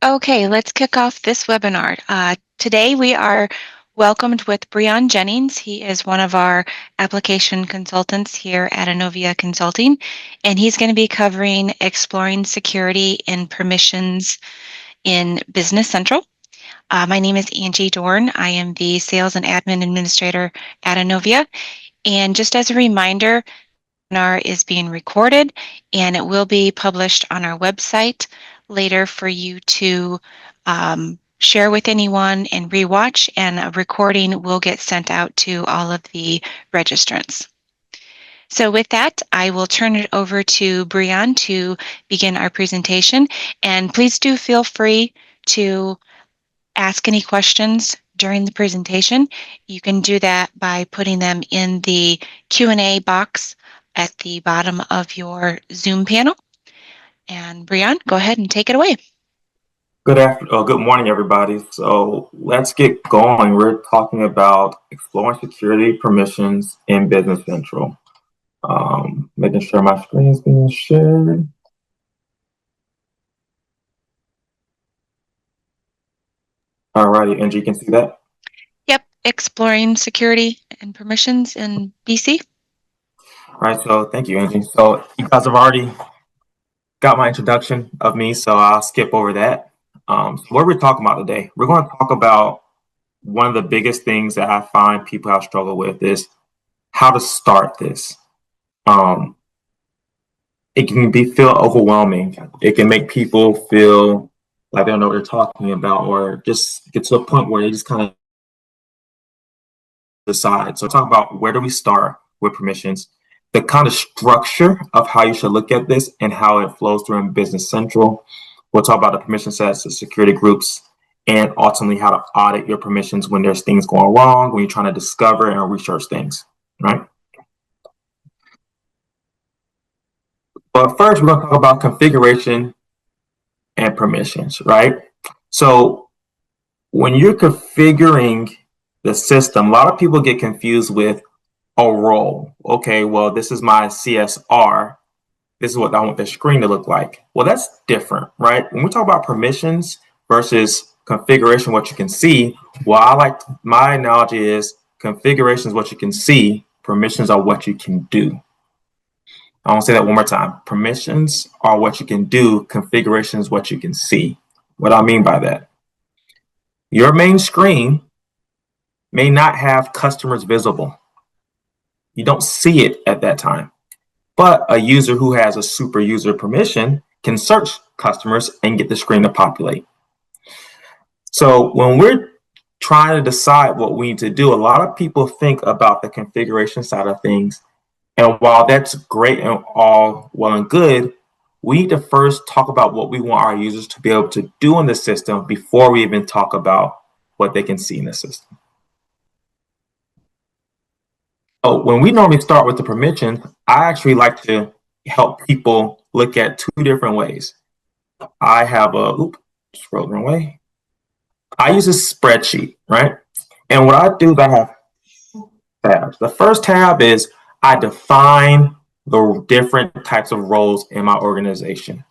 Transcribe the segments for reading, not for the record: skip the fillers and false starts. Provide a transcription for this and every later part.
Okay, let's kick off this webinar. Today we are welcomed with Breon Jennings. He is one of our application consultants here at Anovia Consulting, and he's going to be covering exploring security and permissions in Business Central. My name is Angie Dorn. I am the Sales and Admin Administrator at Anovia. And just as a reminder, webinar is being recorded and it will be published on our website later for you to share with anyone and rewatch, and a recording will get sent out to all of the registrants. So with that, I will turn it over to Breon to begin our presentation, and please do feel free to ask any questions during the presentation. You can do that by putting them in the Q&A box at the bottom of your Zoom panel. And Breon, go ahead and take it away. Good morning, everybody. So let's get going. We're talking about exploring security permissions in Business Central. Making sure my screen is being shared. Alrighty, Angie, you can see that? Yep, exploring security and permissions in BC. All right, so thank you, Angie. So you guys have already got my introduction of me, so I'll skip over that. So what we're talking about today, we're going to talk about one of the biggest things that I find people have struggled with is how to start this. It can feel overwhelming. It can make people feel like they don't know what they're talking about, or just get to a point where they just kind of decide. So talk about where do we start with permissions, the kind of structure of how you should look at this and how it flows through in Business Central. We'll talk about the permission sets, the security groups, and ultimately how to audit your permissions when there's things going wrong, when you're trying to discover and research things, right? But first, we're going to talk about configuration and permissions, right? So when you're configuring the system, a lot of people get confused with a role. Okay, well, this is my CSR. This is what I want the screen to look like. Well, that's different, right? When we talk about permissions versus configuration, what you can see, well, my analogy is configuration is what you can see, permissions are what you can do. I want to say that one more time. Permissions are what you can do. Configuration is what you can see. What I mean by that, your main screen may not have customers visible. You don't see it at that time. But a user who has a super user permission can search customers and get the screen to populate. So when we're trying to decide what we need to do, a lot of people think about the configuration side of things. And while that's great and all well and good, we need to first talk about what we want our users to be able to do in the system before we even talk about what they can see in the system. So when we normally start with the permissions, I actually like to help people look at two different ways. I have scroll the wrong way. I use a spreadsheet, right? And what I do is I have tabs. The first tab is I define the different types of roles in my organization.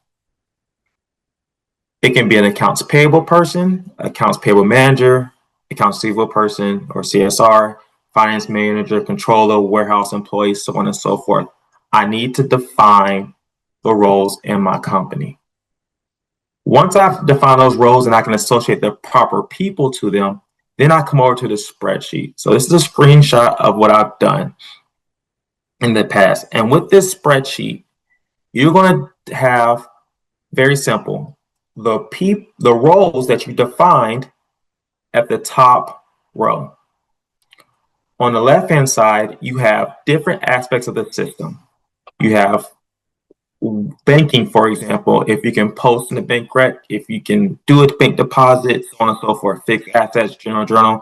It can be an accounts payable person, accounts payable manager, accounts receivable person, or CSR, finance manager, controller, warehouse employee, so on and so forth. I need to define the roles in my company. Once I've defined those roles and I can associate the proper people to them, then I come over to the spreadsheet. So this is a screenshot of what I've done in the past. And with this spreadsheet, you're going to have, very simple, the roles that you defined at the top row. On the left-hand side, you have different aspects of the system. You have banking, for example, if you can post in the bank rec, if you can do a bank deposit, so on and so forth, fixed assets, general journal.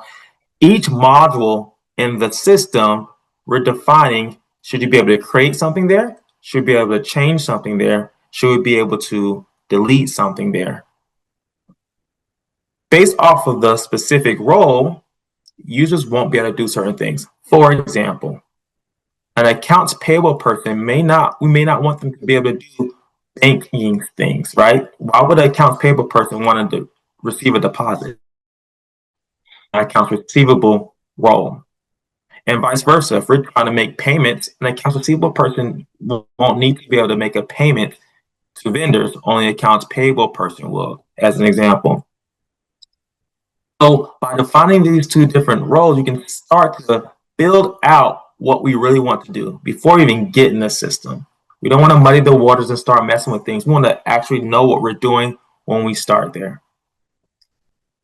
Each module in the system, we're defining, should you be able to create something there? Should we be able to change something there? Should we be able to delete something there? Based off of the specific role, users won't be able to do certain things. For example, an accounts payable person we may not want them to be able to do banking things, right? why would an accounts payable person want to receive a deposit? Accounts receivable role. And vice versa. If we're trying to make payments, an accounts receivable person won't need to be able to make a payment to vendors, only an accounts payable person will, as an example. So by defining these two different roles, you can start to build out what we really want to do before we even get in the system. We don't want to muddy the waters and start messing with things. We want to actually know what we're doing when we start there.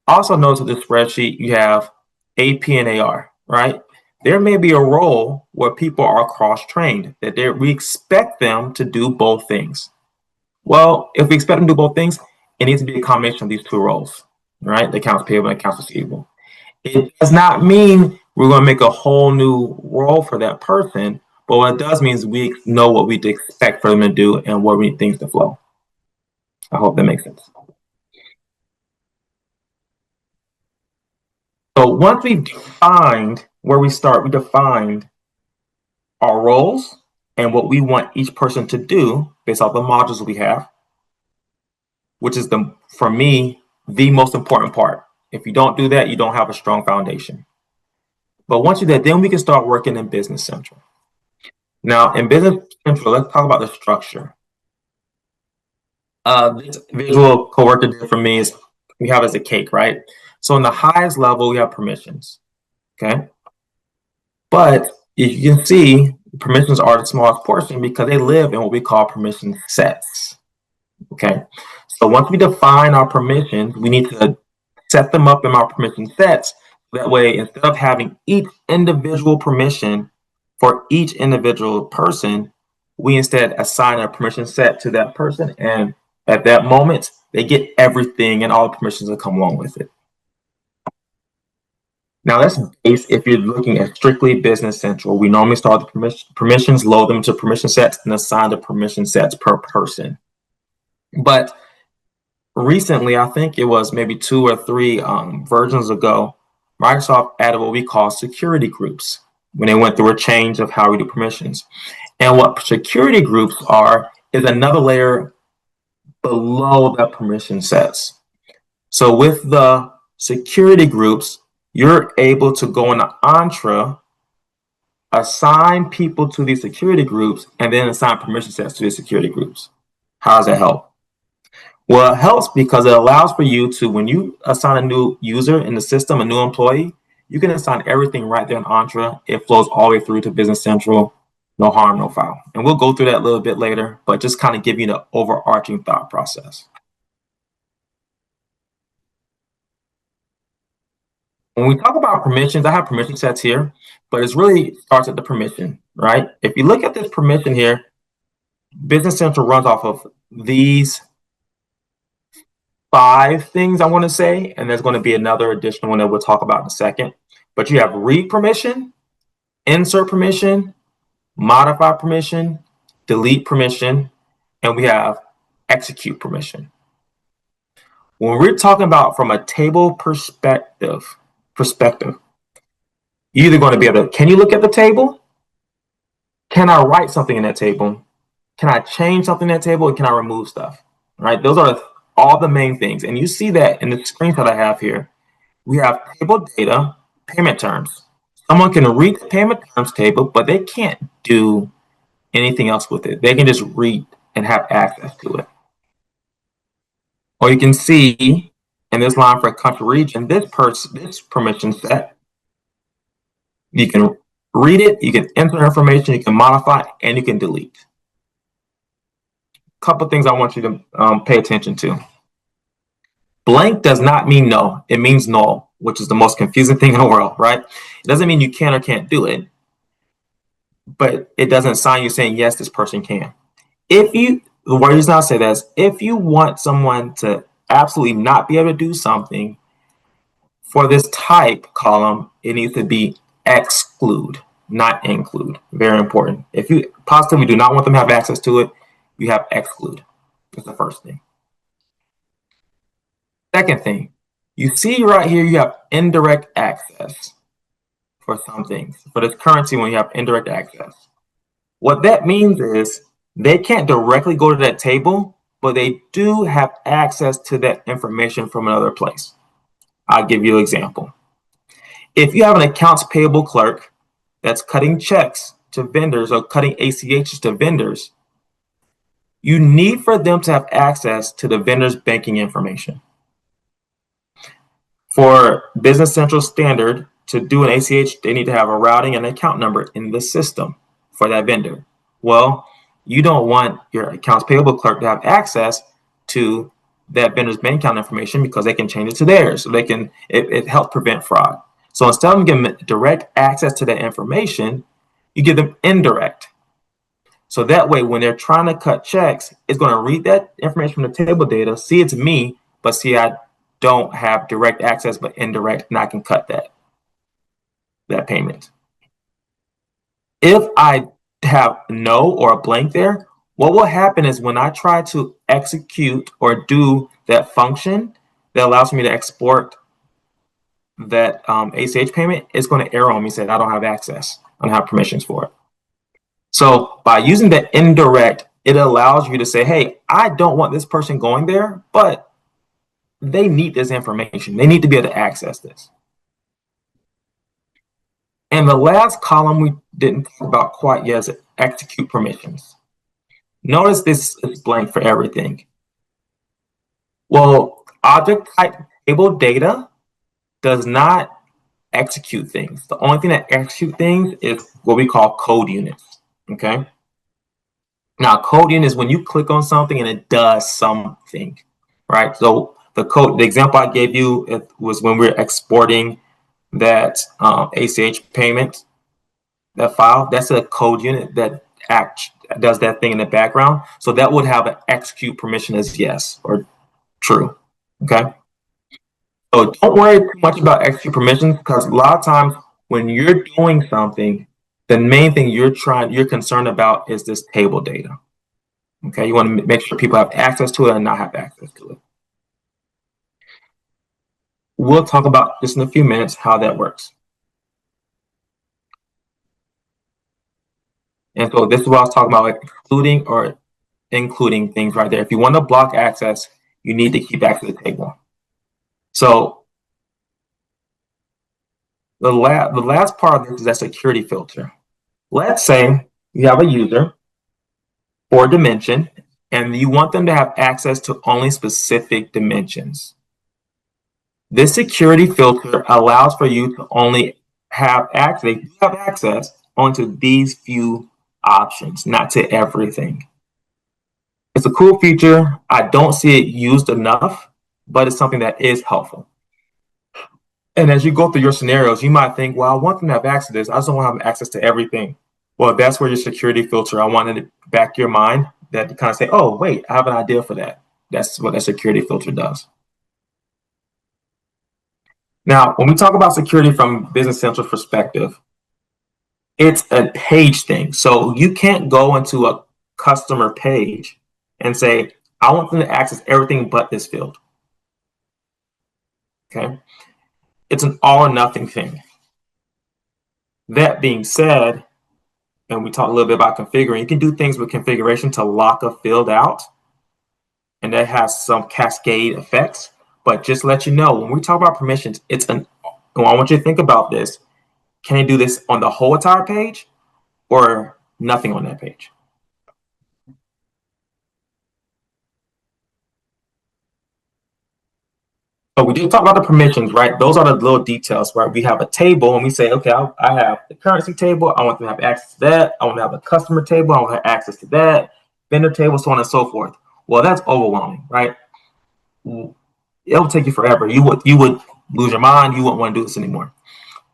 Also notice with this spreadsheet, you have AP and AR, right? There may be a role where people are cross-trained, that we expect them to do both things. Well, if we expect them to do both things, it needs to be a combination of these two roles, right? The accounts payable and accounts receivable. It does not mean we're going to make a whole new role for that person, but what it does mean is we know what we expect for them to do and what we need things to flow. I hope that makes sense. So once we've defined where we start, we defined our roles and what we want each person to do based off the modules we have, which is for me, the most important part. If you don't do that, you don't have a strong foundation. But once you do that, then we can start working in Business Central. Now, in Business Central, let's talk about the structure. This visual coworker did for me is we have as a cake, right? So in the highest level, we have permissions, okay? But if you can see, permissions are the smallest portion because they live in what we call permission sets, okay? So once we define our permissions, we need to set them up in our permission sets. That way, instead of having each individual permission for each individual person, we instead assign a permission set to that person. And at that moment, they get everything and all the permissions that come along with it. Now that's base if you're looking at strictly Business Central. We normally start the permissions, load them to permission sets, and assign the permission sets per person. But recently, I think it was maybe 2 or 3 versions ago, Microsoft added what we call security groups when they went through a change of how we do permissions. And what security groups are is another layer below that permission sets. So with the security groups, you're able to go into Entra, assign people to these security groups, and then assign permission sets to these security groups. How does that help? Well, it helps because it allows for you to, when you assign a new user in the system, a new employee, you can assign everything right there in Entra. It flows all the way through to Business Central, no harm, no foul. And we'll go through that a little bit later, but just kind of give you the overarching thought process. When we talk about permissions, I have permission sets here, but it really starts at the permission, right? If you look at this permission here, Business Central runs off of these 5 things I want to say, and there's going to be another additional one that we'll talk about in a second. But you have read permission, insert permission, modify permission, delete permission, and we have execute permission. When we're talking about from a table perspective, you're either going to be able to, can you look at the table? Can I write something in that table? Can I change something in that table? And can I remove stuff? Right? Those are all the main things. And you see that in the screenshot I have here. We have table data, payment terms. Someone can read the payment terms table, but they can't do anything else with it. They can just read and have access to it. Or you can see in this line for country region, this permission set, you can read it, you can enter information, you can modify, and you can delete. Couple things I want you to pay attention to. Blank does not mean no, it means null, which is the most confusing thing in the world, right? It doesn't mean you can or can't do it, but it doesn't sign you saying, yes, this person can. The reason I say that is if you want someone to absolutely not be able to do something, for this type column, it needs to be exclude, not include. Very important. If you positively do not want them to have access to it, you have exclude. That's the first thing. Second thing, you see right here, you have indirect access for some things. For this currency, when you have indirect access. What that means is they can't directly go to that table, but they do have access to that information from another place. I'll give you an example. If you have an accounts payable clerk that's cutting checks to vendors or cutting ACHs to vendors, you need for them to have access to the vendor's banking information. For Business Central Standard to do an ACH, they need to have a routing and account number in the system for that vendor. Well, you don't want your accounts payable clerk to have access to that vendor's bank account information because they can change it to theirs. So it helps prevent fraud. So instead of giving them direct access to that information, you give them indirect. So that way, when they're trying to cut checks, it's going to read that information from the table data, see it's me, but see I don't have direct access, but indirect, and I can cut that payment. If I have no or a blank there, what will happen is when I try to execute or do that function that allows me to export that ACH payment, it's going to error on me, saying I don't have access, I don't have permissions for it. So by using that indirect, it allows you to say, hey, I don't want this person going there, but they need this information. They need to be able to access this. And the last column we didn't talk about quite yet is execute permissions. Notice this is blank for everything. Well, object type table data does not execute things. The only thing that execute things is what we call code units. Okay. Now, code unit is when you click on something and it does something, right? So the example I gave you was when we were exporting that ACH payment, that file. That's a code unit that does that thing in the background. So that would have an execute permission as yes or true. Okay. So don't worry too much about execute permissions because a lot of times when you're doing something, the main thing you're concerned about is this table data. Okay, you want to make sure people have access to it and not have access to it. We'll talk about just in a few minutes how that works. And so this is what I was talking about, like excluding or including things right there. If you want to block access, you need to keep access to the table. So the last part of this is that security filter. Let's say you have a user or dimension, and you want them to have access to only specific dimensions. This security filter allows for you to only have access onto these few options, not to everything. It's a cool feature. I don't see it used enough, but it's something that is helpful. And as you go through your scenarios, you might think, well, I want them to have access to this. I just don't want to have access to everything. Well, that's where your security filter, I wanted to back your mind that to kind of say, oh, wait, I have an idea for that. That's what that security filter does. Now, when we talk about security from Business Central's perspective, it's a page thing. So you can't go into a customer page and say, I want them to access everything but this field. Okay. It's an all or nothing thing. That being said, and we talked a little bit about configuring, you can do things with configuration to lock a field out, and that has some cascade effects. But just to let you know, when we talk about permissions, I want you to think about this. Can I do this on the whole entire page or nothing on that page? So we did talk about the permissions, right? Those are the little details, right? We have a table and we say, okay, I have the currency table. I want them to have access to that. I want to have a customer table. I want to have access to that, vendor table, so on and so forth. Well, that's overwhelming, right? It'll take you forever. You would lose your mind. You wouldn't want to do this anymore.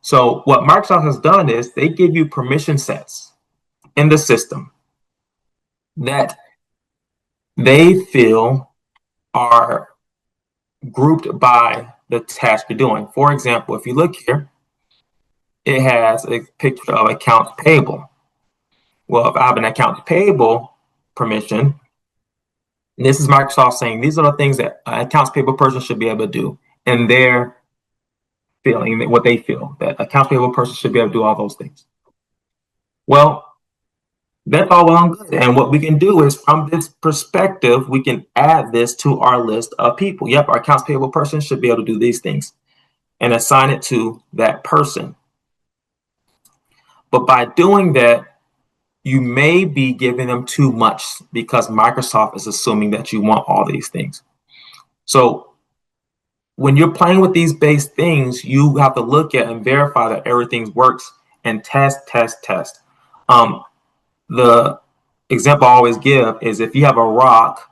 So what Microsoft has done is they give you permission sets in the system that they feel are grouped by the task you're doing. For example, if you look here, it has a picture of accounts payable. Well, if I have an accounts payable permission, this is Microsoft saying these are the things that an accounts payable person should be able to do, and they're feeling what they feel that accounts payable person should be able to do all those things. Well, That's all well and good. And what we can do is from this perspective, we can add this to our list of people. Yep, our accounts payable person should be able to do these things and assign it to that person. But by doing that, you may be giving them too much because Microsoft is assuming that you want all these things. So when you're playing with these base things, you have to look at and verify that everything works and test, test, test. The example I always give is if you have a rock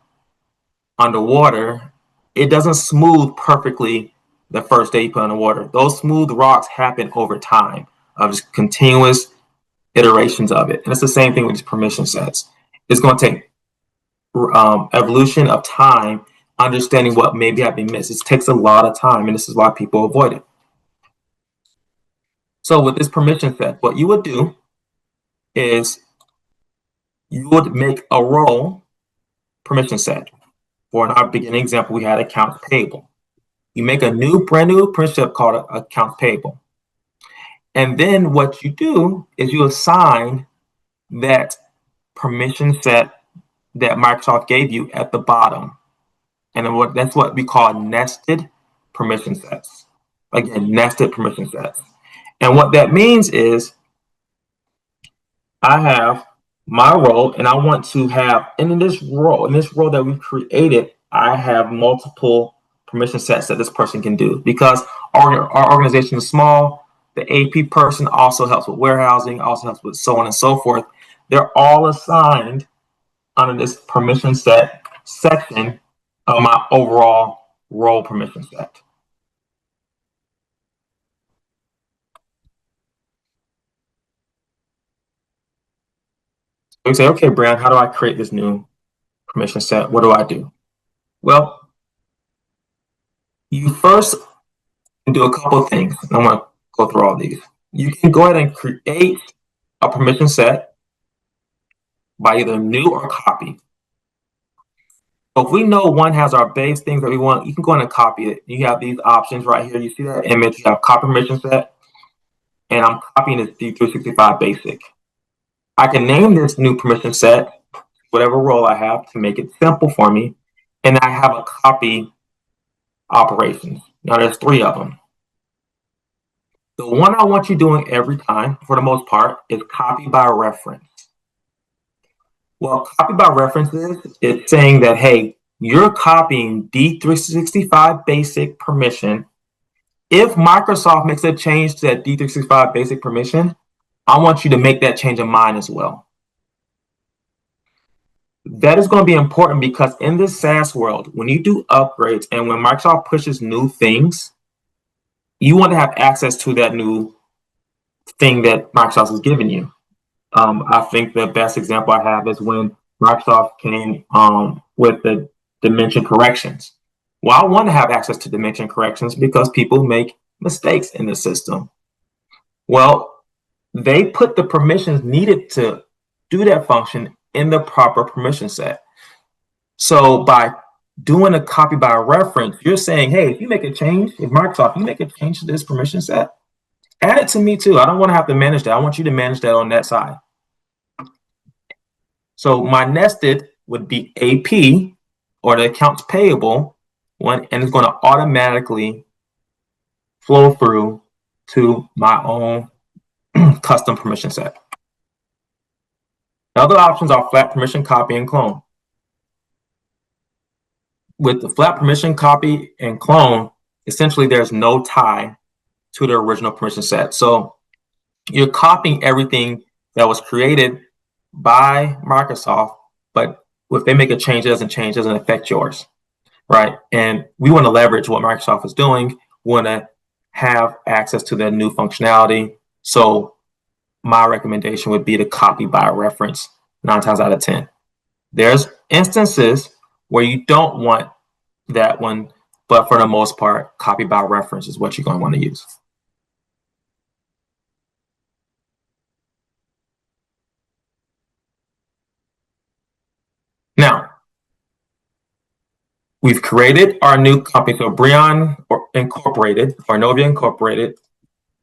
underwater, it doesn't smooth perfectly the first day you put it in the water. Those smooth rocks happen over time of just continuous iterations of it. And it's the same thing with these permission sets. It's going to take evolution of time, understanding what maybe have been missed. It takes a lot of time, and this is why people avoid it. So with this permission set, what you would do is you would make a role permission set. For in our beginning example, we had accounts payable. You make a brand new permission set called accounts payable. And then what you do is you assign that permission set that Microsoft gave you at the bottom. And then that's what we call nested permission sets. Again, nested permission sets. And what that means is I have my role and I want to have, in this role that we created, I have multiple permission sets that this person can do because our organization is small. The AP person also helps with warehousing, also helps with so on and so forth. They're all assigned under this permission set section of my overall role permission set. We say, okay, Brand, how do I create this new permission set? What do I do? Well, you first can do a couple of things. I'm going to go through all these. You can go ahead and create a permission set by either new or copy. So if we know one has our base things that we want, you can go ahead and copy it. You have these options right here. You see that image, you have copy permission set, and I'm copying this D365 basic. I can name this new permission set whatever role I have to make it simple for me, and I have a copy operations. Now there's 3 of them. The one I want you doing every time, for the most part, is copy by reference. Well, copy by reference is it's saying that, hey, you're copying D365 basic permission. If Microsoft makes a change to that D365 basic permission, I want you to make that change of mine as well. That is going to be important because in this SaaS world, when you do upgrades and when Microsoft pushes new things, you want to have access to that new thing that Microsoft has given you. I think the best example I have is when Microsoft came with the dimension corrections. Well, I want to have access to dimension corrections because people make mistakes in the system. Well, they put the permissions needed to do that function in the proper permission set. So by doing a copy by reference, you're saying, hey, if you make a change, if Microsoft, you make a change to this permission set, add it to me too. I don't want to have to manage that. I want you to manage that on that side. So my nested would be AP or the accounts payable one, and it's going to automatically flow through to my own custom permission set. The other options are flat permission, copy, and clone. With the flat permission, copy, and clone, essentially there's no tie to the original permission set. So you're copying everything that was created by Microsoft, but if they make a change, it doesn't affect yours, right? And we want to leverage what Microsoft is doing. We want to have access to the new functionality. So my recommendation would be to copy by reference 9 times out of 10. There's instances where you don't want that one, but for the most part, copy by reference is what you're going to want to use. Now, we've created our new company, so Incorporated, or Novia Incorporated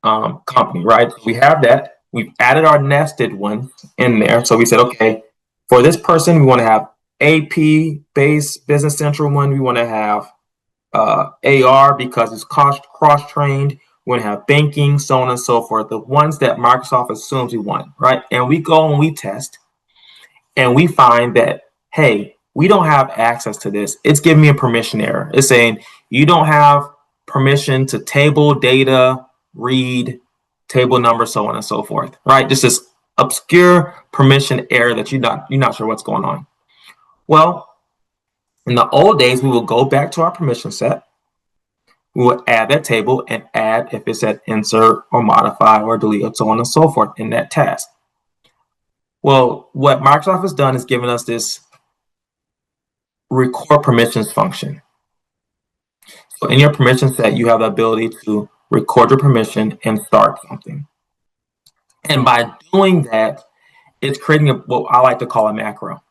company, right? We have that. We've added our nested ones in there. So we said, okay, for this person, we want to have AP base Business Central one. We want to have AR because it's cross trained. We want to have banking, so on and so forth. The ones that Microsoft assumes we want, right? And we go and we test, and we find that, hey, we don't have access to this. It's giving me a permission error. It's saying you don't have permission to table data, read, table number, so on and so forth, right? Just this obscure permission error that you're not sure what's going on. Well, in the old days, we will go back to our permission set. We will add that table and add if it said insert or modify or delete or so on and so forth in that task. Well, what Microsoft has done is given us this record permissions function. So in your permission set, you have the ability to record your permission and start something. And by doing that, it's creating what I like to call a macro,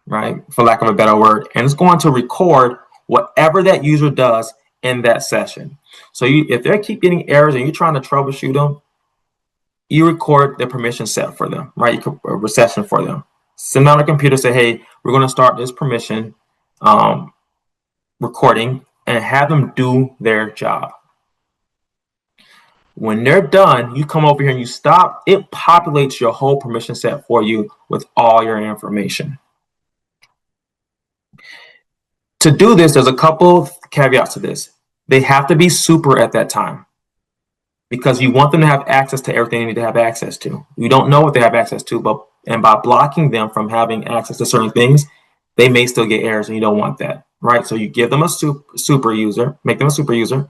right? For lack of a better word. And it's going to record whatever that user does in that session. So if they keep getting errors and you're trying to troubleshoot them, you record the permission set for them, right? You can a session for them. Send on a computer, say, hey, we're going to start this permission recording, and have them do their job. When they're done, you come over here and you stop. It populates your whole permission set for you with all your information. To do this, there's a couple caveats to this. They have to be super at that time, because you want them to have access to everything they need to have access to. You don't know what they have access to, and by blocking them from having access to certain things, they may still get errors, and you don't want that, right? So you give them a super user, make them a super user,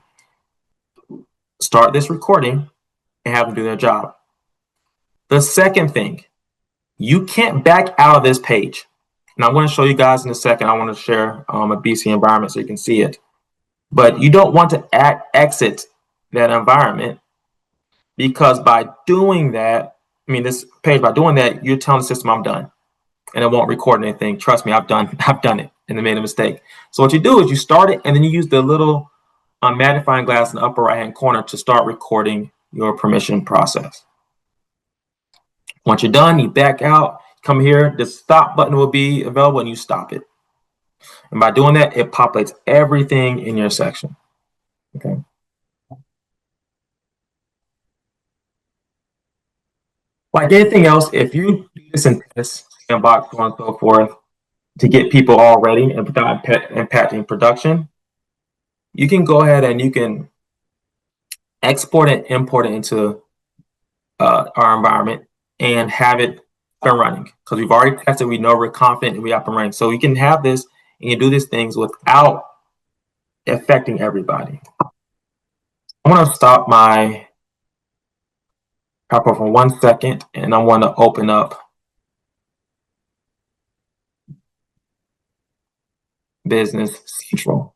start this recording, and have them do their job. The second thing, you can't back out of this page. And I'm going to show you guys in a second. I want to share a BC environment so you can see it. But you don't want to exit that environment, because by doing that, this page, by doing that, you're telling the system I'm done, and it won't record anything. Trust me, I've done it, and I made a mistake. So what you do is you start it, and then you use the little magnifying glass in the upper right hand corner to start recording your permission process. Once you're done, you back out, come here, the stop button will be available, and you stop it. And by doing that, it populates everything in your section. Okay. Like anything else, if you do this in test, sandbox, so on and so forth, to get people all ready and without impacting production, you can go ahead and you can export and import it into our environment and have it up and running, because we've already tested. We know we're confident and we're up and running. So you can have this and you do these things without affecting everybody. I want to stop my PowerPoint for 1 second, and I want to open up Business Central.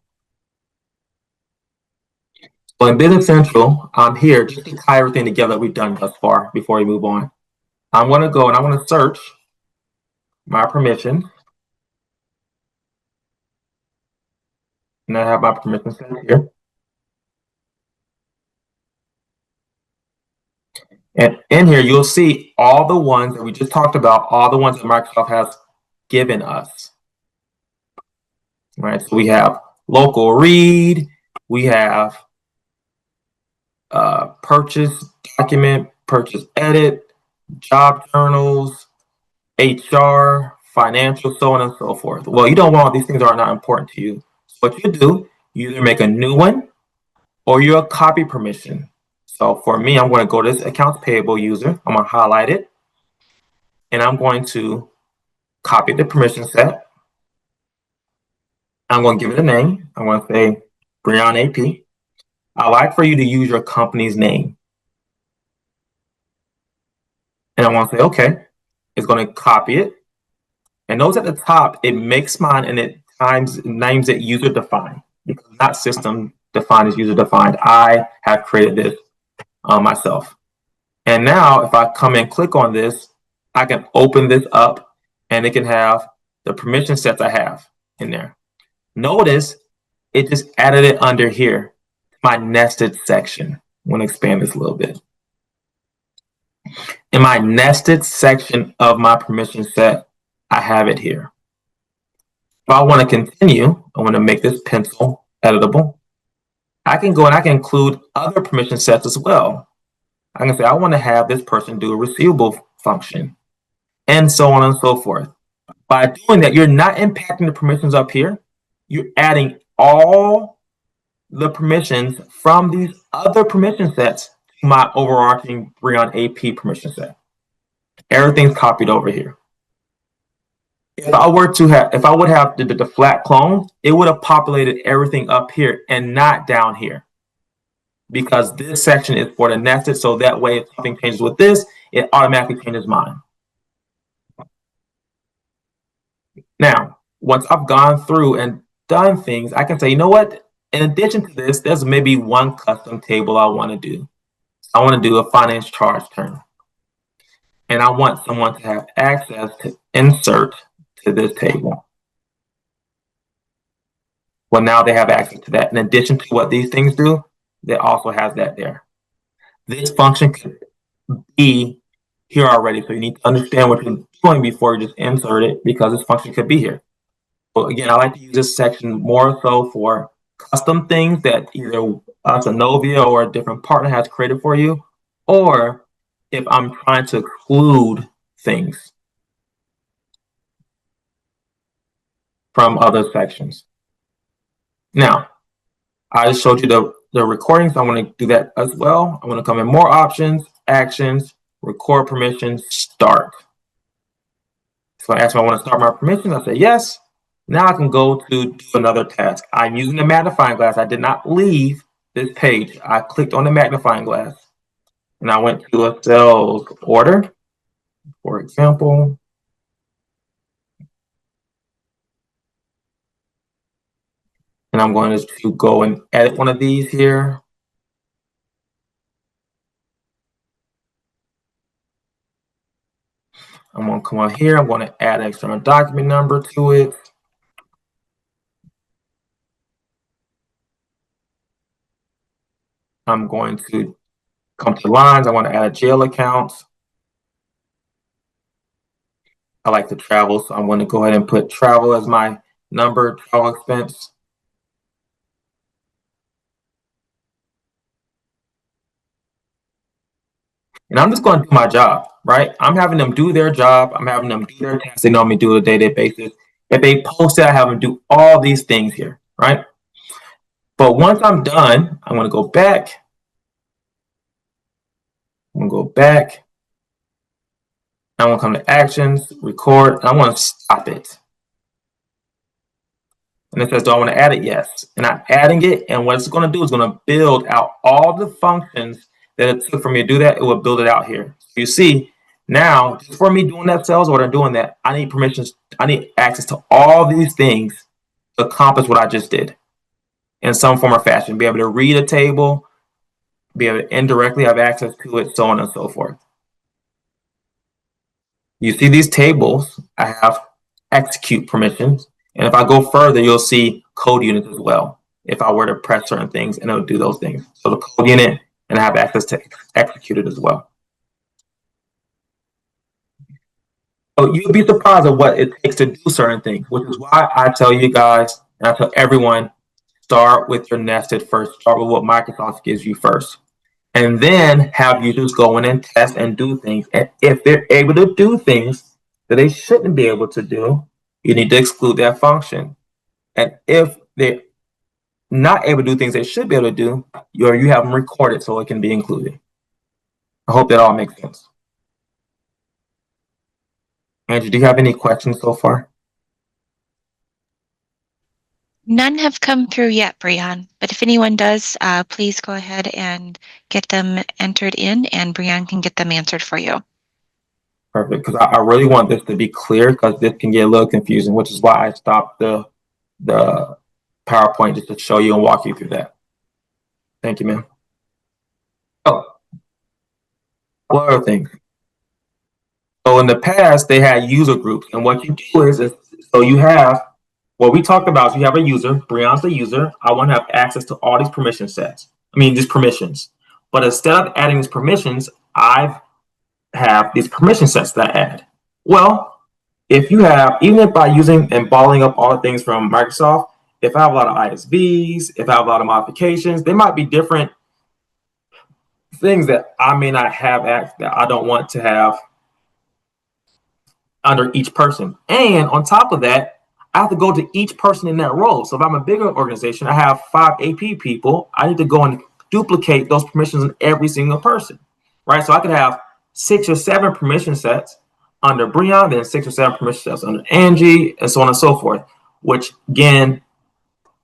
So in Business Central, I'm here just to tie everything together that we've done thus far before we move on. I'm going to go and I want to search my permission. And I have my permission set here. And in here, you'll see all the ones that we just talked about, all the ones that Microsoft has given us. Right, so we have local read, we have purchase document, purchase edit, job journals, HR, financial, so on and so forth. Well, you don't want these things are not important to you. So what you do, you either make a new one or you'll copy permission. So for me, I'm going to go to this accounts payable user. I'm going to highlight it, and I'm going to copy the permission set. I'm going to give it a name. I'm going to say Brian AP. I like for you to use your company's name. And I want to say, okay, it's going to copy it. And notice at the top, it makes mine and it names it user defined, because not system defined, is user defined. I have created this myself. And now if I come and click on this, I can open this up and it can have the permission sets I have in there. Notice it just added it under here, my nested section. I'm going to expand this a little bit. In my nested section of my permission set, I have it here. If I want to continue, I want to make this pencil editable. I can go and I can include other permission sets as well. I can say I want to have this person do a receivable function, and so on and so forth. By doing that, you're not impacting the permissions up here. You're adding all the permissions from these other permission sets to my overarching Breon AP permission set. Everything's copied over here. If I would have the flat clone, it would have populated everything up here and not down here, because this section is for the nested. So that way, if something changes with this, it automatically changes mine. Now, once I've gone through and done things, I can say, you know what? In addition to this, there's maybe one custom table I want to do. I want to do a finance charge term. And I want someone to have access to insert to this table. Well, now they have access to that. In addition to what these things do, they also have that there. This function could be here already. So you need to understand what you're doing before you just insert it, because this function could be here. But again, I like to use this section more so for custom things that either us, Anovia, or a different partner has created for you, or if I'm trying to exclude things from other sections. Now, I just showed you the recordings. I want to do that as well. I want to come in more options, actions, record permissions, start. So I ask if I want to start my permissions. I say yes. Now I can go to do another task. I'm using the magnifying glass. I did not leave this page. I clicked on the magnifying glass and I went to a sales order, for example. And I'm going to go and edit one of these here. I'm going to come out here. I'm going to add an external document number to it. I'm going to come to lines. I want to add a jail account. I like to travel, so I'm going to go ahead and put travel as my number, travel expense. And I'm just going to do my job, right? I'm having them do their job. I'm having them do their tasks they normally do on a day-to-day basis. If they post it, I have them do all these things here, right? But once I'm done, I'm going to go back. I'm going to go back. I'm going to come to actions, record, and I want to stop it. And it says, do I want to add it? Yes. And I'm adding it. And what it's going to do is going to build out all the functions that it took for me to do that. It will build it out here. So you see, now, just for me doing that sales order and doing that, I need permissions. I need access to all these things to accomplish what I just did in some form or fashion. Be able to read a table, be able to indirectly have access to it, so on and so forth. You see these tables, I have execute permissions. And if I go further, you'll see code units as well. If I were to press certain things, and it'll do those things. So the code unit, and I have access to execute it as well. So you'll be surprised at what it takes to do certain things, which is why I tell you guys, and I tell everyone, start with your nested first. Start with what Microsoft gives you first. And then have users go in and test and do things. And if they're able to do things that they shouldn't be able to do, you need to exclude that function. And if they're not able to do things they should be able to do, you have them recorded so it can be included. I hope that all makes sense. Andrew, do you have any questions so far? None have come through yet, Brian, but if anyone does, please go ahead and get them entered in, and Brian can get them answered for you. Perfect, because I really want this to be clear, because this can get a little confusing, which is why I stopped the PowerPoint just to show you and walk you through that. Thank you, ma'am. Oh, one other thing. So in the past, they had user groups, and what you do is so you have what we talked about. So you have a user, Brian's the user. I want to have access to all these permission sets. I mean, these permissions. But instead of adding these permissions, I've have these permission sets that I add. Well, if you have, even if by using and balling up all the things from Microsoft, if I have a lot of ISVs, if I have a lot of modifications, they might be different things that I may not have that I don't want to have under each person. And on top of that, I have to go to each person in that role. So if I'm a bigger organization, I have 5 AP people, I need to go and duplicate those permissions in every single person, right? So I could have 6 or 7 permission sets under Breon, then 6 or 7 permission sets under Angie, and so on and so forth, which again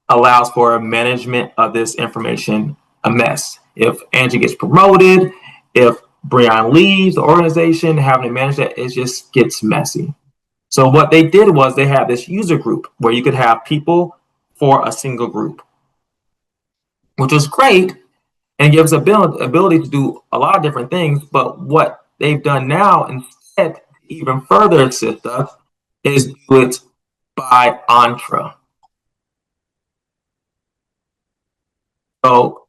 allows for a management of this information a mess. If Angie gets promoted, if Breon leaves the organization, having to manage that, it just gets messy. So what they did was they had this user group where you could have people for a single group, which was great and gives ability to do a lot of different things. But what they've done now instead, even further assist us, is do it by Entra. So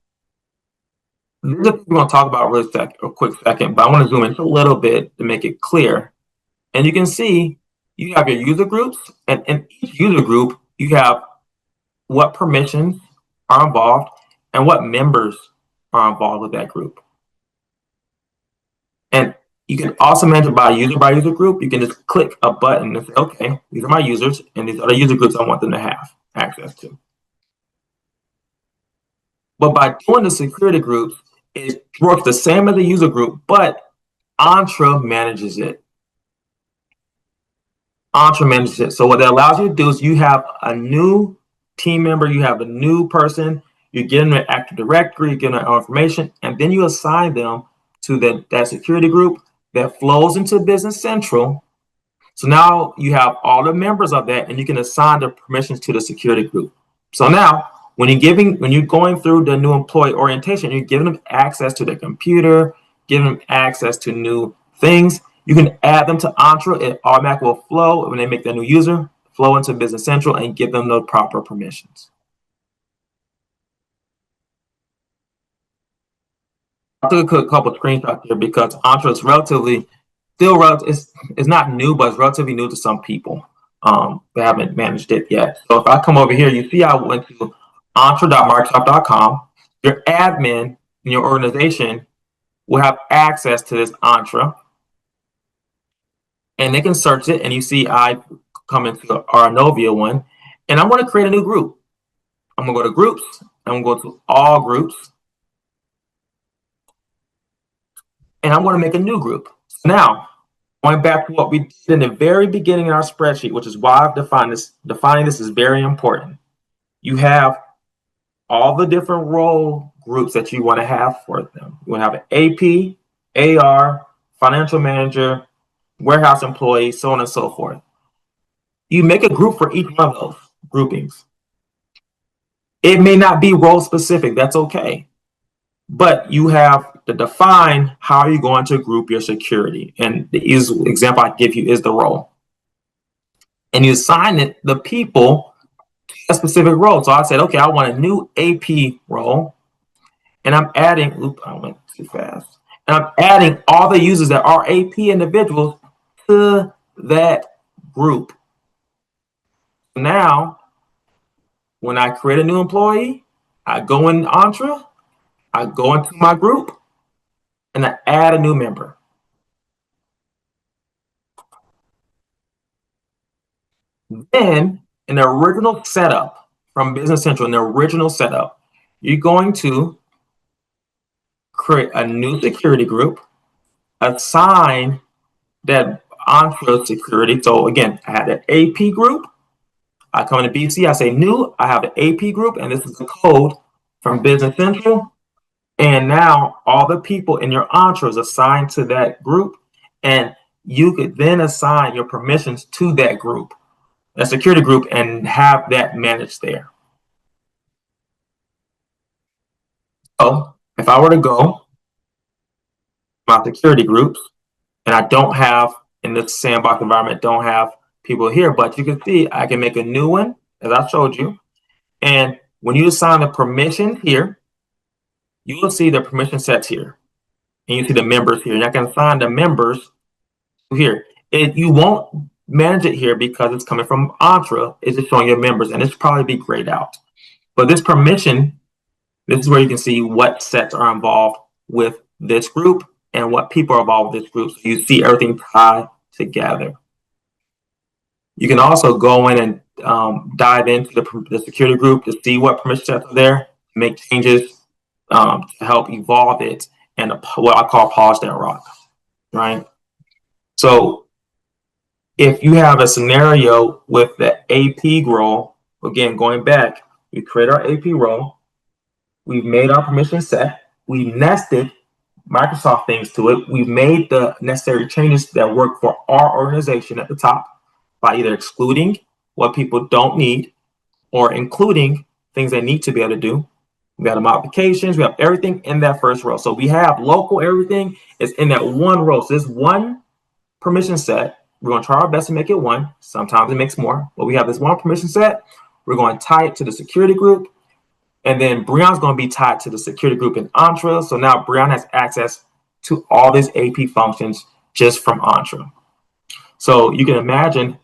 this is what we're going to talk about really a quick second, but I want to zoom in a little bit to make it clear. And you can see you have your user groups, and in each user group, you have what permissions are involved and what members are involved with that group. And you can also manage it by user group. You can just click a button and say, okay, these are my users, and these are the user groups I want them to have access to. But by doing the security groups, it works the same as the user group, but Entra manages it. Entra manages it. So what that allows you to do is you have a new team member, you have a new person, you get them an Active Directory, you get them information, and then you assign them to that security group that flows into Business Central. So now you have all the members of that, and you can assign the permissions to the security group. So now when you're going through the new employee orientation, you're giving them access to their computer, giving them access to new things. You can add them to Entra. It automatically will flow when they make their new user, flow into Business Central, and give them the proper permissions. I took a couple of screenshots here because Entra is it's not new, but it's relatively new to some people. They haven't managed it yet. So if I come over here, you see I went to entra.microsoft.com. Your admin in your organization will have access to this Entra, and they can search it. And you see I come into our Novia one, and I want to create a new group. I'm gonna go to groups. I'm gonna go to all groups, and I'm gonna make a new group. So now, going back to what we did in the very beginning in our spreadsheet, which is why I've defined this. Defining this is very important. You have all the different role groups that you want to have for them. You want to have an AP, AR, financial manager, warehouse employee, so on and so forth. You make a group for each one of those groupings. It may not be role specific, that's okay. But you have to define how you're going to group your security. And the example I give you is the role. And you assign it the people to a specific role. So I said, okay, I want a new AP role. And I'm adding, I went too fast. And I'm adding all the users that are AP individuals to that group. Now, when I create a new employee, I go in Entra, I go into my group, and I add a new member. Then, in the original setup from Business Central, in the original setup, you're going to create a new security group, assign that Entra security. So again, I had an AP group. I come into BC, I say new, I have the AP group, and this is the code from Business Central. And now all the people in your Entra is assigned to that group, and you could then assign your permissions to that group, a security group, and have that managed there. So if I were to go my security groups, and I don't have in this sandbox environment, don't have people here, but you can see I can make a new one as I showed you. And when you assign a permission here, you will see the permission sets here. and you see the members here. And I can assign the members here. You won't manage it here because it's coming from Entra. It's just showing your members, and it's probably be grayed out. But this permission, this is where you can see what sets are involved with this group and what people are involved with this group. So you see everything tied together. You can also go in and dive into the security group to see what permission sets are there, make changes to help evolve it, and what I call polish that rock, right? So if you have a scenario with the AP role, again, going back, we create our AP role, we've made our permission set, we nested Microsoft things to it, we've made the necessary changes that work for our organization at the top by either excluding what people don't need or including things they need to be able to do. We have the modifications, we have everything in that first row. So we have local everything is in that one row. So this one permission set, we're going to try our best to make it one. Sometimes it makes more, but we have this one permission set. We're going to tie it to the security group. And then Breon's going to be tied to the security group in Entra. So now Breon has access to all these AP functions just from Entra. So you can imagine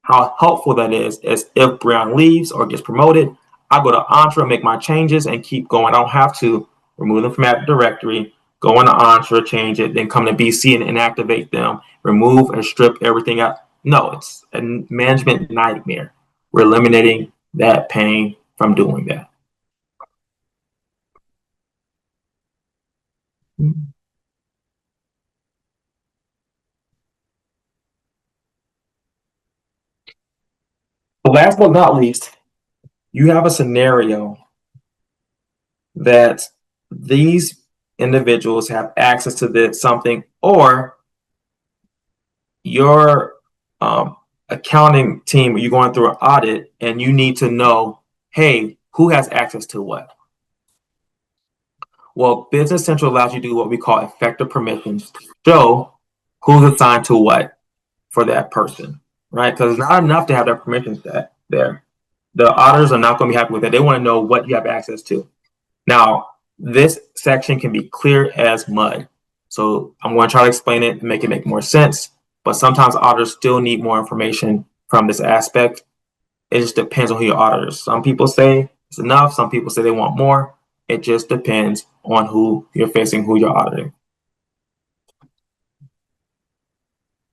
how helpful that is as if Breon leaves or gets promoted, I go to Entra, make my changes, and keep going. I don't have to remove them from that directory, go into Entra, change it, then come to BC and inactivate them, remove and strip everything out. No, it's a management nightmare. We're eliminating that pain from doing that. But last but not least, you have a scenario that these individuals have access to this something, or your accounting team, you're going through an audit and you need to know, hey, who has access to what? Well, Business Central allows you to do what we call effective permissions to show who's assigned to what for that person, right? Because it's not enough to have their permissions set there. The auditors are not going to be happy with that. They want to know what you have access to. Now, this section can be clear as mud. So I'm going to try to explain it and make it make more sense. But sometimes auditors still need more information from this aspect. It just depends on who your auditor is. Some people say it's enough. Some people say they want more. It just depends on who you're facing, who you're auditing.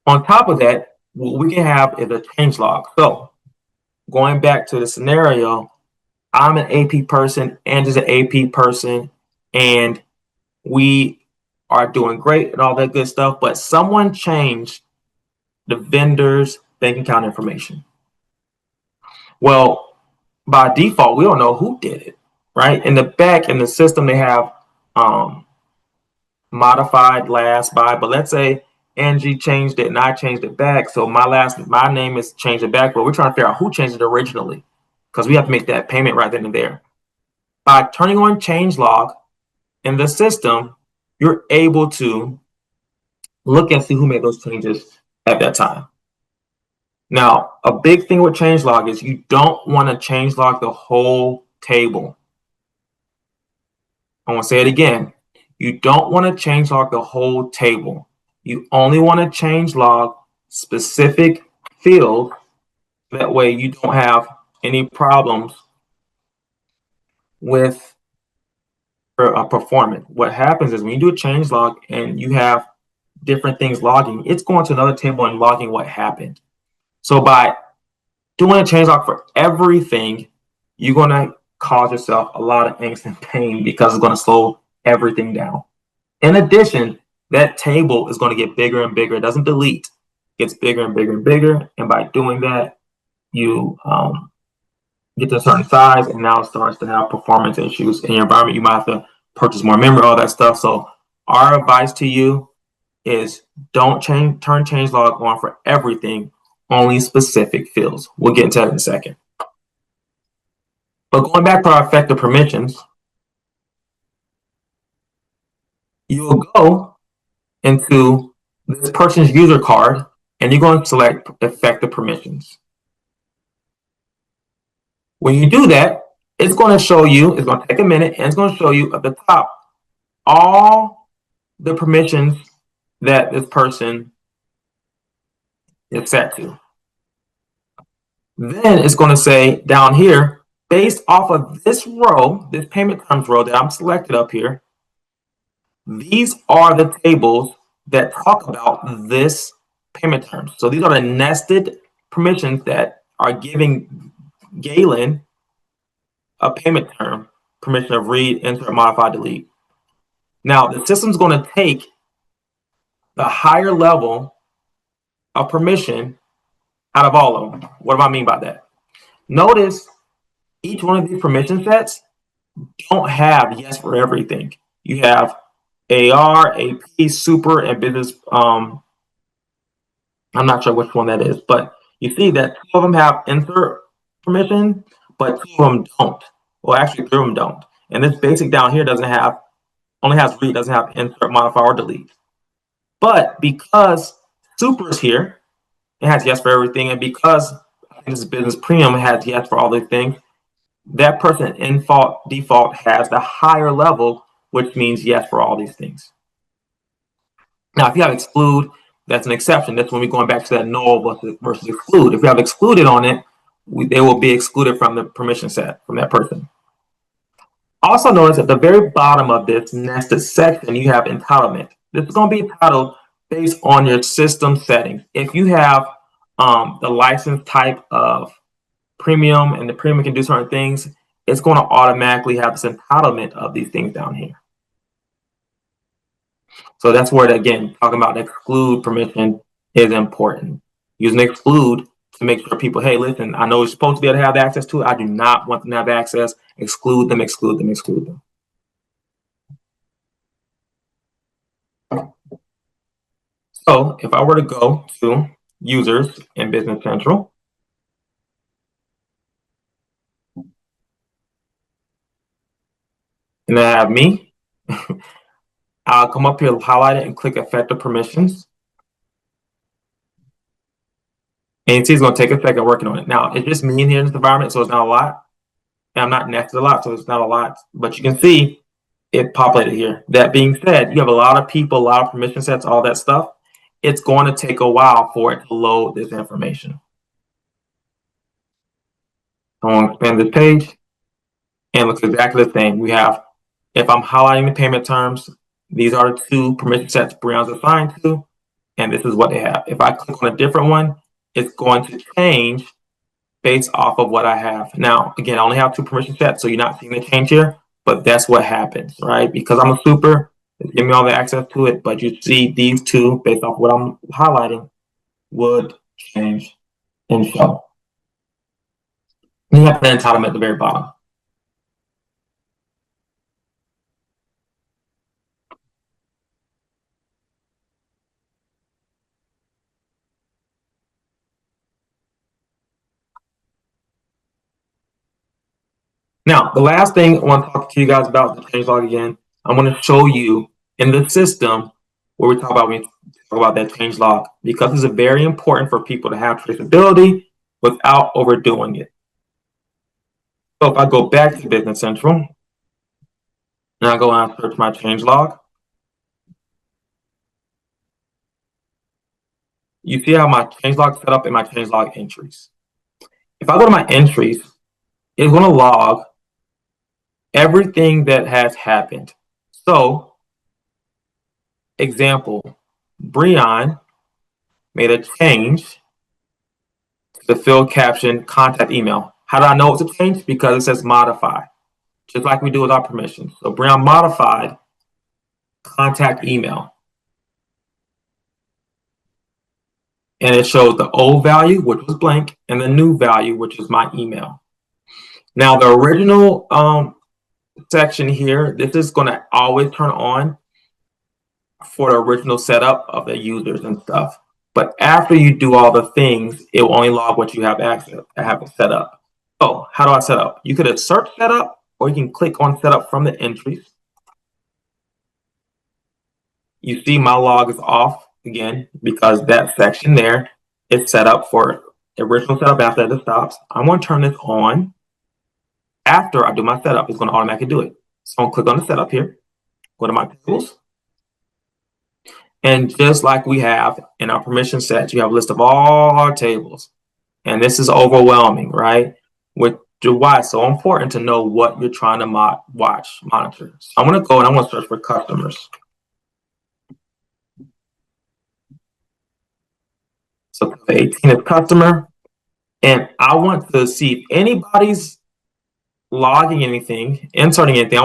On top of that, what we can have is a change log. So going back to the scenario, I'm an AP person, Andrew's an AP person, and we are doing great and all that good stuff, but someone changed the vendor's bank account information. Well, by default, we don't know who did it, right? In the back in the system, they have modified last by, but let's say Angie changed it and I changed it back. So my name is changed it back, but we're trying to figure out who changed it originally because we have to make that payment right then and there. By turning on change log in the system, you're able to look and see who made those changes at that time. Now, a big thing with changelog is you don't want to changelog the whole table. I want to say it again. You don't want to changelog the whole table. You only want to changelog specific fields. That way you don't have any problems with performance. What happens is when you do a changelog and you have different things logging, it's going to another table and logging what happened. So by doing a changelog for everything, you're going to cause yourself a lot of angst and pain because it's going to slow everything down. In addition, that table is going to get bigger and bigger. It doesn't delete, it gets bigger and bigger and bigger. And by doing that, you get to a certain size, and now it starts to have performance issues in your environment. You might have to purchase more memory, all that stuff. So our advice to you is don't turn changelog on for everything, only specific fields. We'll get into that in a second. But going back to our effective permissions, you will go into this person's user card and you're going to select effective permissions. When you do that, it's going to show you, it's going to take a minute, and it's going to show you at the top all the permissions that this person is set to. Then it's going to say down here, based off of this row, this payment terms row that I'm selected up here, these are the tables that talk about this payment terms. So these are the nested permissions that are giving Galen a payment term, permission of read, insert, modify, delete. Now the system's going to take the higher level of permission out of all of them. What do I mean by that? Notice each one of these permission sets don't have yes for everything. You have AR, AP, super, and business. I'm not sure which one that is, but you see that two of them have insert permission, but two of them don't. Well, actually, three of them don't. And this basic down here doesn't have, only has read, doesn't have insert, modify, or delete. But because super is here, it has yes for everything, and because this business premium has yes for all these things, that person in default has the higher level, which means yes for all these things. Now, if you have exclude, that's an exception. That's when we're going back to that null versus exclude. If you have excluded on it, they will be excluded from the permission set from that person. Also notice at the very bottom of this nested section, you have entitlement. This is going to be entitled based on your system settings. If you have the license type of premium and the premium can do certain things, it's going to automatically have this entitlement of these things down here. So that's where, again, talking about exclude permission is important. Using exclude to make sure people, hey, listen, I know you're supposed to be able to have access to it. I do not want them to have access. Exclude them, exclude them, exclude them. So if I were to go to users in Business Central, and then I have me, I'll come up here, highlight it, and click Effective Permissions. And you see it's going to take a second working on it. Now, it's just me in here in this environment, so it's not a lot. And I'm not nested a lot, so it's not a lot. But you can see it populated here. That being said, you have a lot of people, a lot of permission sets, all that stuff. It's going to take a while for it to load this information. I'm going to expand this page, and it looks exactly the same. We have, if I'm highlighting the payment terms, these are the two permission sets Breon's assigned to, and this is what they have. If I click on a different one, it's going to change based off of what I have. Now, again, I only have two permission sets, so you're not seeing the change here, but that's what happens, right? Because I'm a super, it's giving me all the access to it, but you see these two, based off what I'm highlighting, would change and show. And you have the entitlement at the very bottom. Now, the last thing I want to talk to you guys about the changelog again, I want to show you in the system where we talk about that changelog, because it's very important for people to have traceability without overdoing it. So if I go back to Business Central, and I go and search my changelog, you see how my changelog set up in my changelog entries. If I go to my entries, it's going to log everything that has happened. So, example, Breon made a change to the field caption contact email. How do I know it's a change? Because it says modify, just like we do with our permissions. So Breon modified contact email. And it shows the old value, which was blank, and the new value, which is my email. Now, the original section here, this is going to always turn on for the original setup of the users and stuff. But after you do all the things, it will only log what you have access, have it set up. So how do I set up? You could have search setup, or you can click on setup from the entries. You see my log is off again because that section there is set up for original setup after it stops. I'm going to turn this on. After I do my setup, it's going to automatically do it. So I'm going to click on the setup here, go to my tables, And just like we have in our permission set, you have a list of all our tables. And this is overwhelming, right? Which is why it's so important to know what you're trying to monitor. So I'm going to go and I'm going to search for customers. So 18 is customer. And I want to see if anybody's logging anything, inserting anything. I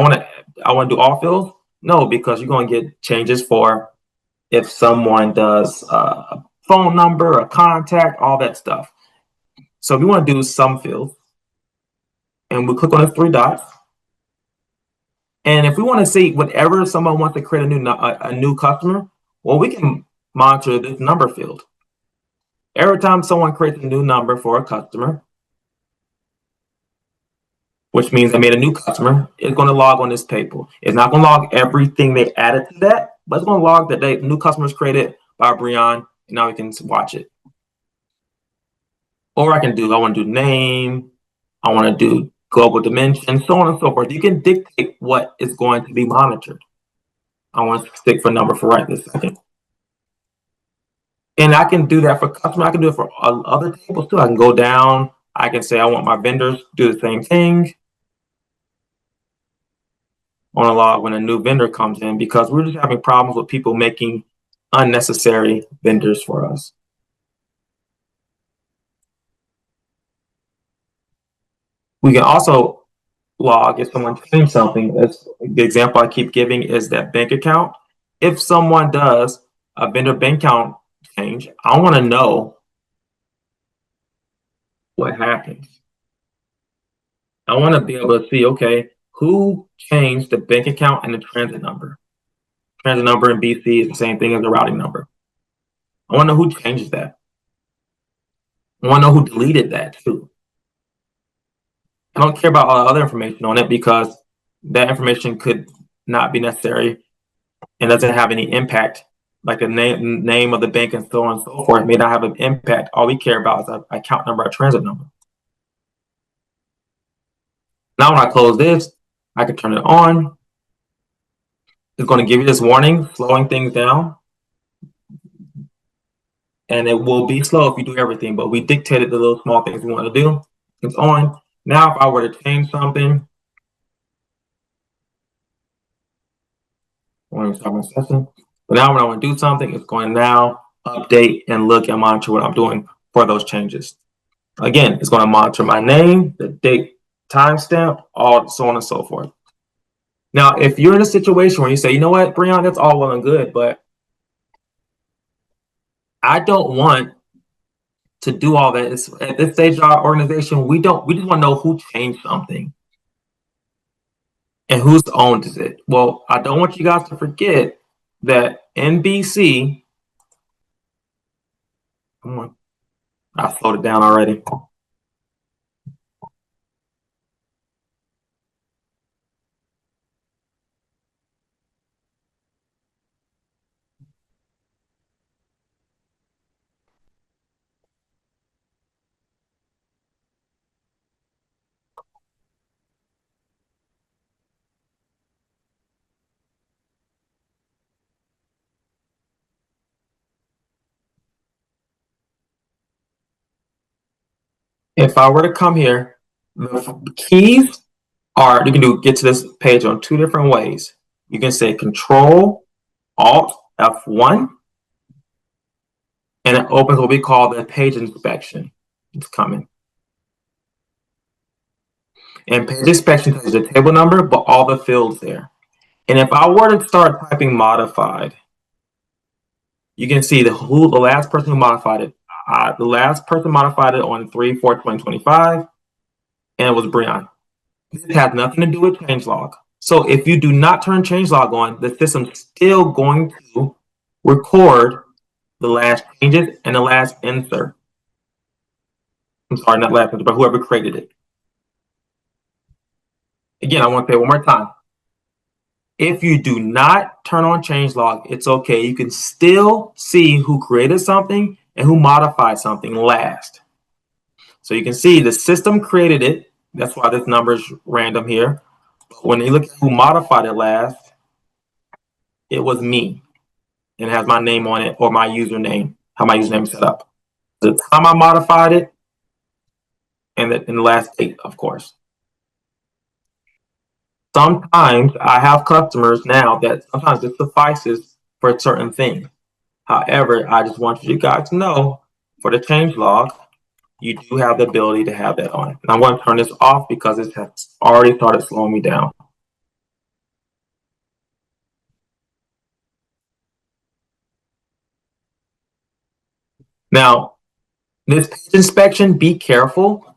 want to do all fields. No, because you're going to get changes for if someone does a phone number, a contact, all that stuff. So we want to do some fields, and we click on the three dots. And if we want to see whatever someone wants to create a new customer, well, we can monitor this number field. Every time someone creates a new number for a customer, which means they made a new customer, it's going to log on this table. It's not going to log everything they added to that, but it's going to log that the new customers created by Brian, and now we can watch it. Or I want to do name, I want to do global dimension, so on and so forth. You can dictate what is going to be monitored. I want to stick for number for right this second. And I can do that for customer. I can do it for other tables too. I can go down. I can say I want my vendors to do the same thing. On a log when a new vendor comes in, because we're just having problems with people making unnecessary vendors for us. We can also log if someone changed something. That's the example I keep giving is that bank account. If someone does a vendor bank account change, I want to know what happens. I want to be able to see, okay, who changed the bank account and the transit number. Transit number in BC is the same thing as the routing number. I want to know who changed that. I want to know who deleted that too. I don't care about all the other information on it because that information could not be necessary and doesn't have any impact. Like the name of the bank and so on and so forth may not have an impact. All we care about is our account number, our transit number. Now when I close this, I can turn it on. It's going to give you this warning, slowing things down. And it will be slow if you do everything, but we dictated the little small things we want to do. It's on. Now if I were to change something, I want to start my session. But now when I want to do something, it's going to now update and look and monitor what I'm doing for those changes. Again, it's going to monitor my name, the date, timestamp, all so on and so forth. Now, if you're in a situation where you say, you know what, Brian, that's all well and good, but I don't want to do all that. At this stage of our organization, we just want to know who changed something and who's owned it. Well, I don't want you guys to forget that NBC, I slowed it down already. If I were to come here, the keys are, you can get to this page on two different ways. You can say Control Alt F1, and it opens what we call the page inspection. It's coming. And page inspection tells you the table number, but all the fields there. And if I were to start typing modified, you can see the last person who modified it. The last person modified it on 3/4/2025, and it was Brian. This has nothing to do with changelog. So if you do not turn changelog on, the system's still going to record the last changes and the last insert. I'm sorry, not last insert, but whoever created it. Again, I want to say it one more time. If you do not turn on changelog, it's okay. You can still see who created something and who modified something last. So you can see the system created it. That's why this number is random here. But when you look at who modified it last, it was me. and it has my name on it or my username, how my username is set up. The time I modified it, and the last date, of course. Sometimes I have customers now that sometimes it suffices for certain things. However, I just want you guys to know for the change log, you do have the ability to have that on. And I'm going to turn this off because it has already started slowing me down. Now, this page inspection, be careful.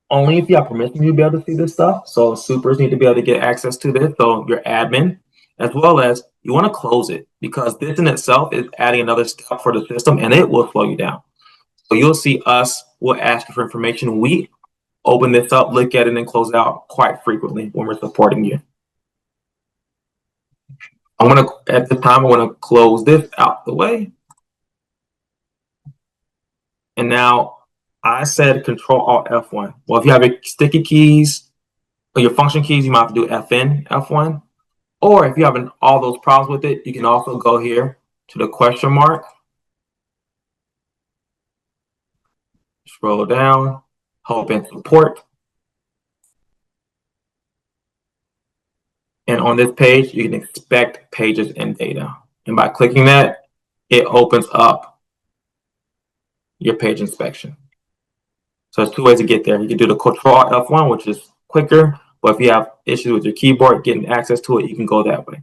Only if you have permission, you'll be able to see this stuff. So supers need to be able to get access to this. So your admin, as well as you want to close it because this in itself is adding another step for the system and it will slow you down. So you'll see us, we'll ask you for information. We open this up, look at it, and close it out quite frequently when we're supporting you. At the time, I want to close this out the way. And now I said Control Alt F1. Well, if you have your sticky keys or your function keys, you might have to do FN F1. Or if you're having all those problems with it, you can also go here to the question mark, scroll down, help and support. And on this page, you can inspect pages and data. And by clicking that, it opens up your page inspection. So there's two ways to get there. You can do the Control F1, which is quicker, but if you have issues with your keyboard getting access to it, you can go that way.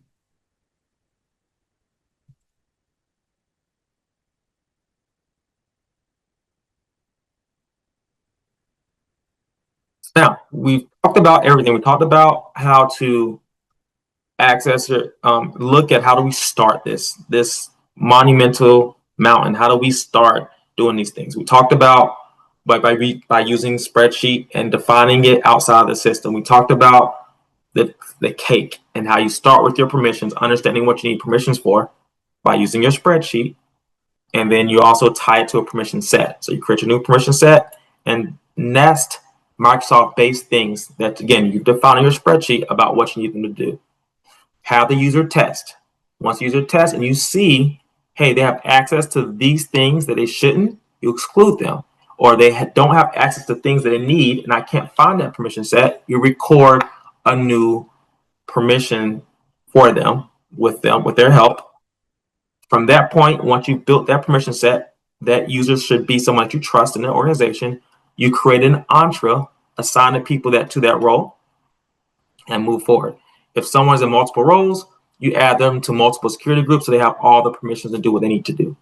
Now, we've talked about everything. We talked about how to access it, look at how do we start this monumental mountain. How do we start doing these things? We talked about by using spreadsheet and defining it outside of the system. We talked about the cake and how you start with your permissions, understanding what you need permissions for by using your spreadsheet, and then you also tie it to a permission set. So you create your new permission set and nest Microsoft-based things that, again, you define in your spreadsheet about what you need them to do. Have the user test. Once the user tests and you see, hey, they have access to these things that they shouldn't, you exclude them. Or they don't have access to things that they need, and I can't find that permission set, you record a new permission for them with their help. From that point, once you've built that permission set, that user should be someone that you trust in the organization. You create an entra, assign the people to that role, and move forward. If someone's in multiple roles, you add them to multiple security groups so they have all the permissions to do what they need to do.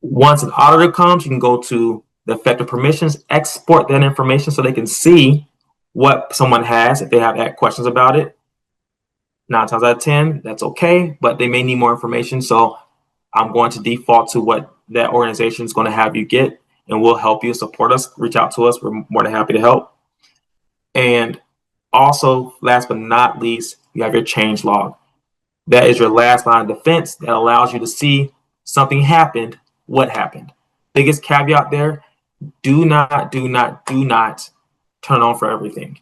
Once an auditor comes, you can go to the effective permissions, export that information so they can see what someone has if they have questions about it. 9 times out of 10, that's okay, but they may need more information. So I'm going to default to what that organization is going to have you get, and we'll help you, support us, reach out to us. We're more than happy to help. And also, last but not least, you have your change log. That is your last line of defense that allows you to see something happened, what happened. Biggest caveat there, do not turn on for everything.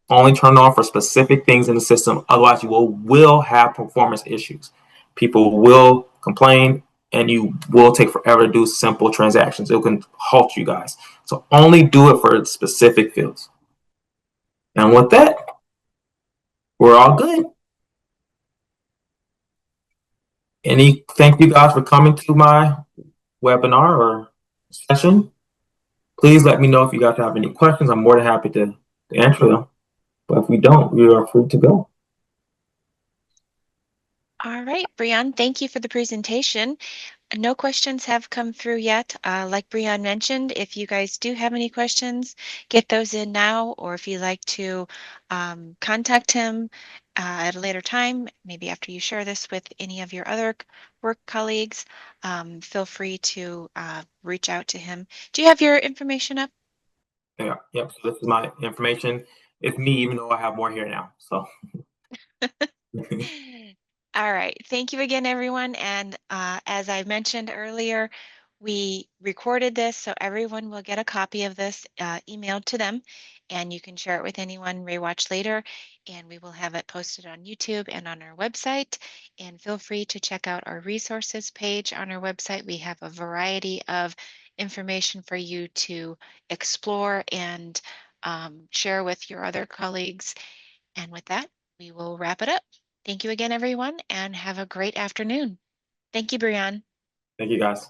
Only turn on for specific things in the system. Otherwise, you will have performance issues. People will complain, and you will take forever to do simple transactions. It can halt you guys. So only do it for specific fields. And with that, we're all good. Thank you guys for coming to my webinar or session. Please let me know if you guys have any questions. I'm more than happy to answer them. But if we don't, we are free to go. All right, Brian, thank you for the presentation. No questions have come through yet. Like Brian mentioned, if you guys do have any questions, get those in now, or if you'd like to contact him at a later time, maybe after you share this with any of your other work colleagues, feel free to reach out to him. Do you have your information up? Yeah, yep. So this is my information. It's me, even though I have more here now. So All right. Thank you again, everyone. And as I mentioned earlier, We recorded this, so everyone will get a copy of this emailed to them, and you can share it with anyone, rewatch later, and we will have it posted on YouTube and on our website. And feel free to check out our resources page on our website. We have a variety of information for you to explore and share with your other colleagues. And with that, we will wrap it up. Thank you again, everyone, and have a great afternoon. Thank you, Brianne. Thank you guys.